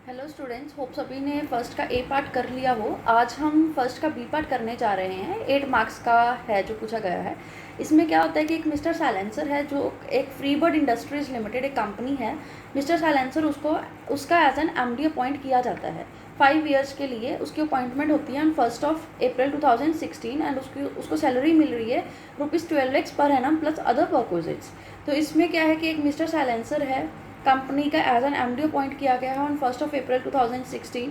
Hello students, hope सभी ने first का ए पार्ट कर लिया हो। आज हम फर्स्ट का बी पार्ट करने जा रहे हैं। 8 मार्क्स का है जो पूछा गया है। इसमें क्या होता है कि एक मिस्टर साइलेंसर है जो एक फ्रीबर्ड इंडस्ट्रीज लिमिटेड एक कंपनी है। मिस्टर साइलेंसर उसका एज एन एमडी अपॉइंट किया जाता है 5 ईयर्स के लिए। उसकी अपॉइंटमेंट होती है ऑन 1 अप्रैल 2016 एंड उसको सैलरी मिल रही है ₹12 lakhs per annum plus other perquisites. तो इसमें क्या है कि एक मिस्टर साइलेंसर है, कंपनी का एज एन एमडी अपॉइंट किया गया है on 1 April 2016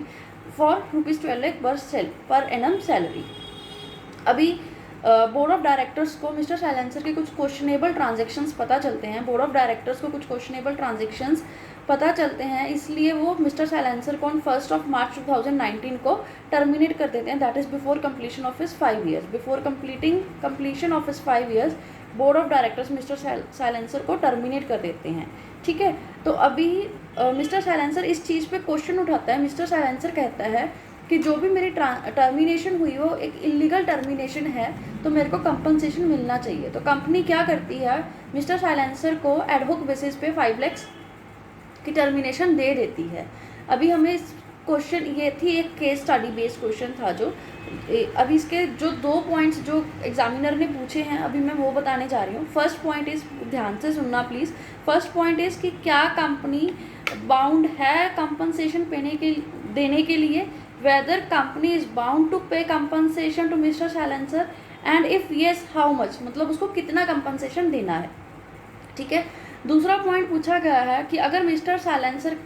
for ₹12 lakh per annum salary. अभी बोर्ड ऑफ डायरेक्टर्स को मिस्टर साइलेंसर के कुछ क्वेश्चनेबल ट्रांजेक्शन्स पता चलते हैं। बोर्ड ऑफ डायरेक्टर्स को कुछ क्वेश्चनेबल ट्रांजेक्शन्स पता चलते हैं, इसलिए वो मिस्टर साइलेंसर को ऑन 1 मार्च 2019 को टर्मिनेट कर देते हैं। That is before completion of his 5 years. Before completion of his 5 years board of directors mister silencer को टर्मिनेट कर देते हैं। ठीक है, तो अभी मिस्टर साइलेंसर इस चीज़ पे क्वेश्चन उठाता है। मिस्टर साइलेंसर कहता है कि जो भी मेरी टर्मिनेशन हुई वो एक इलीगल टर्मिनेशन है, तो मेरे को कंपनसेशन मिलना चाहिए। तो कंपनी क्या करती है, मिस्टर साइलेंसर को एडहोक बेसिस पे 5 lakhs की टर्मिनेशन दे देती है। अभी हमें इस क्वेश्चन, ये थी एक केस स्टडी बेस्ड क्वेश्चन था जो अभी इसके जो 2 पॉइंट्स जो एग्जामिनर ने पूछे हैं अभी मैं वो बताने जा रही हूँ। फर्स्ट पॉइंट इज़, ध्यान से सुनना प्लीज़। फर्स्ट पॉइंट इज़ कि क्या कंपनी बाउंड है कंपनसेशन देने के लिए, whether company is bound to pay compensation to mister silencer and if yes how much, मतलब उसको कितना कंपनसेशन देना है। ठीक है, दूसरा पॉइंट पूछा गया है कि अगर मिस्टर साइलेंसर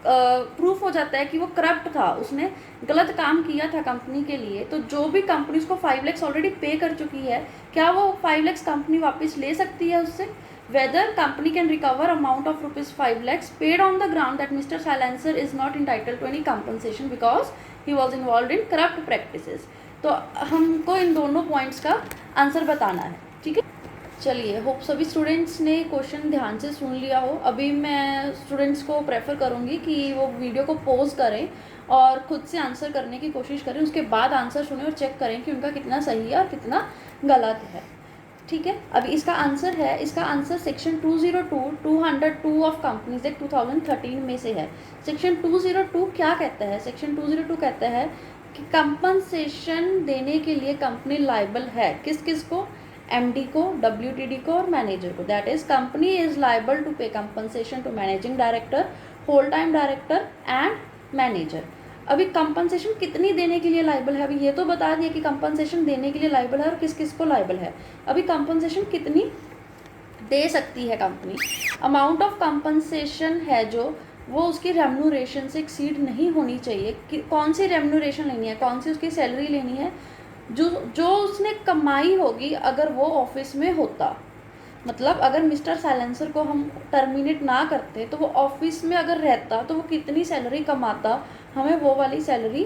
प्रूफ हो जाता है कि वो करप्ट था, उसने गलत काम किया था कंपनी के लिए, तो जो भी कंपनी उसको 5 lakhs ऑलरेडी पे कर चुकी है, क्या वो 5 lakhs कंपनी वापस ले सकती है उससे। Whether company can recover amount of ₹5 lakhs paid on the ground that mister silencer is not entitled to any compensation because he was involve in corrupt practices. तो हमको इन दोनों पॉइंट्स का आंसर बताना है। ठीक है, चलिए, होप सभी स्टूडेंट्स ने क्वेश्चन ध्यान से सुन लिया हो। अभी मैं स्टूडेंट्स को प्रेफर करूँगी कि वो वीडियो को पॉज करें और खुद से आंसर करने की कोशिश करें। उसके बाद आंसर सुने और चेक करें कि उनका कितना सही है और कितना गलत है। ठीक है, अभी इसका आंसर है, इसका answer section 202 of companies act 2013 में से है। सेक्शन 202 क्या कहता है? सेक्शन 202 कहता है कि कंपनसेशन देने के लिए कंपनी लायबल है। किस किस को? एमडी को, डब्ल्यूटीडी को और मैनेजर को। That is company is liable to pay compensation to managing director, whole time director and manager. अभी कंपनसेशन कितनी देने के लिए लायबल है? अभी ये तो बता दिया कि कंपनसेशन देने के लिए लायबल है और किस किस को लायबल है। अभी कंपनसेशन कितनी दे सकती है कंपनी? अमाउंट ऑफ कंपनसेशन है जो वो उसकी रेम्यूनरेशन से एक्सीड नहीं होनी चाहिए। कि कौन सी रेम्यूनरेशन लेनी है, कौन सी उसकी सैलरी लेनी है? जो उसने कमाई होगी अगर वो ऑफिस में होता। मतलब अगर मिस्टर साइलेंसर को हम टर्मिनेट ना करते तो वो ऑफिस में अगर रहता तो वो कितनी सैलरी कमाता, हमें वो वाली सैलरी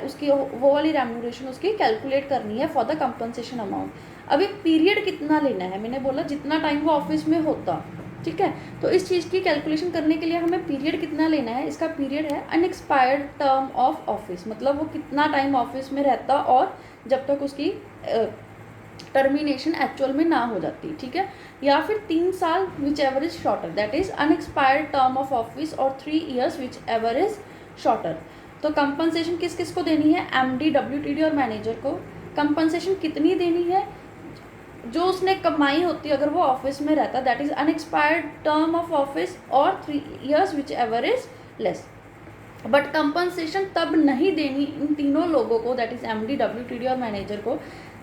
उसकी वो वाली रेम्यूनरेशन उसकी कैलकुलेट करनी है फॉर द कंपनसेशन अमाउंट। अभी पीरियड कितना लेना है? मैंने बोला जितना टाइम वो ऑफिस में होता। ठीक है, तो इस चीज़ की कैलकुलेशन करने के लिए हमें पीरियड कितना लेना है? इसका पीरियड है अनएक्सपायर्ड टर्म ऑफ ऑफिस, मतलब वो कितना टाइम ऑफिस में रहता और जब तक उसकी टर्मिनेशन एक्चुअल में ना हो जाती। ठीक है, या फिर 3 साल which ever is shorter, that is unexpired term of office, और 3 years which ever is shorter. तो कंपनसेशन किस किस को देनी है? एमडी, डब्ल्यूटीडी और मैनेजर को। कंपनसेशन कितनी देनी है? जो उसने कमाई होती अगर वो ऑफिस में रहता, that is unexpired term of office, और 3 years which ever is less. But compensation तब नहीं देनी इन तीनों लोगों को, दैट इज एमडी, डब्ल्यूटीडी और मैनेजर को,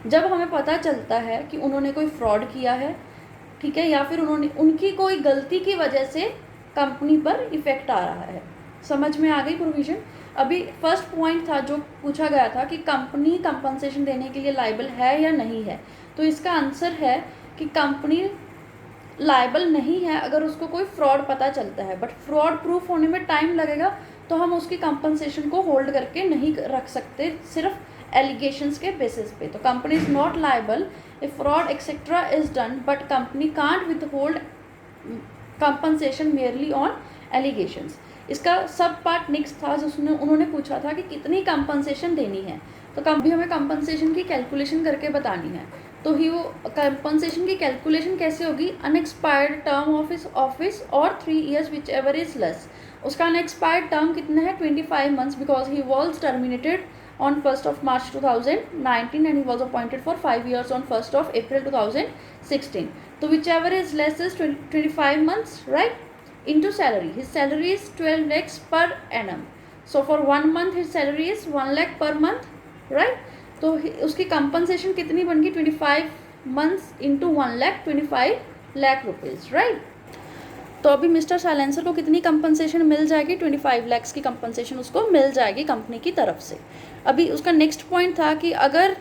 जब हमें पता चलता है कि उन्होंने कोई फ्रॉड किया है। ठीक है, या फिर उनकी कोई गलती की वजह से कंपनी पर इफेक्ट आ रहा है। समझ में आ गई प्रोविजन? अभी फर्स्ट पॉइंट था जो पूछा गया था कि कंपनी कंपनसेशन देने के लिए लायबल है या नहीं है। तो इसका आंसर है कि कंपनी लायबल नहीं है अगर उसको कोई फ्रॉड पता चलता है, बट फ्रॉड प्रूफ होने में टाइम लगेगा, तो हम उसकी कंपनसेशन को होल्ड करके नहीं रख सकते सिर्फ एलिगेशंस के बेसिस पे। तो company is not liable if fraud etcetera is done, but company can't with hold compensation merely on allegations. इसका सब पार्ट नेक्स्ट था जिसमें उन्होंने पूछा था कि कितनी कंपनसेशन देनी है। तो कभी हमें कंपनसेशन की कैलकुलेशन करके बतानी है। तो ही वो कंपनसेशन की कैलकुलेशन कैसे होगी? अनएक्सपायर्ड टर्म ऑफ ऑफिस और 3 years which ever is less. उसका अनएक्सपायर्ड टर्म कितना है 25 months because he was terminated on 1st of March 2019 and he was appointed for 5 years on 1st of April 2016. So whichever is less is 25 months, right? Into salary. His salary is 12 lakhs per annum. So for 1 month his salary is 1 lakh per month, right? तो उसकी compensation कितनी बन गई 25 months into 1 lakh 25 lakh rupees, right? तो अभी mister silencer को कितनी compensation मिल जाएगी 25 लैक्स की कंपनसेशन उसको मिल जाएगी कंपनी की तरफ से। अभी उसका नेक्स्ट पॉइंट था कि अगर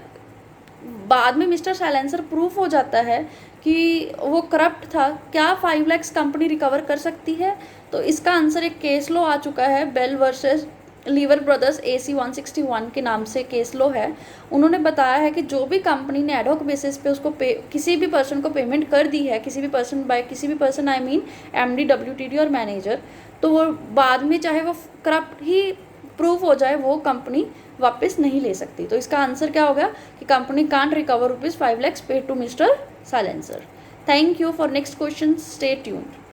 बाद में मिस्टर साइलेंसर प्रूफ हो जाता है कि वो करप्ट था, क्या 5 लैक्स कंपनी रिकवर कर सकती है? तो इसका आंसर एक केस लॉ आ चुका है, Bell versus Lever Brothers AC 161 के नाम से केस लॉ है। उन्होंने बताया है कि जो भी कंपनी ने एडहॉक बेसिस पे उसको किसी भी पर्सन को पेमेंट कर दी है, किसी भी person I mean MD WTD और मैनेजर, तो वो बाद में चाहे वो करप्ट ही प्रूफ हो जाए वो कंपनी वापस नहीं ले सकती। तो इसका आंसर क्या होगा कि company can't recover ₹5 lakhs paid to mister silencer. Thank you for next question, stay tuned.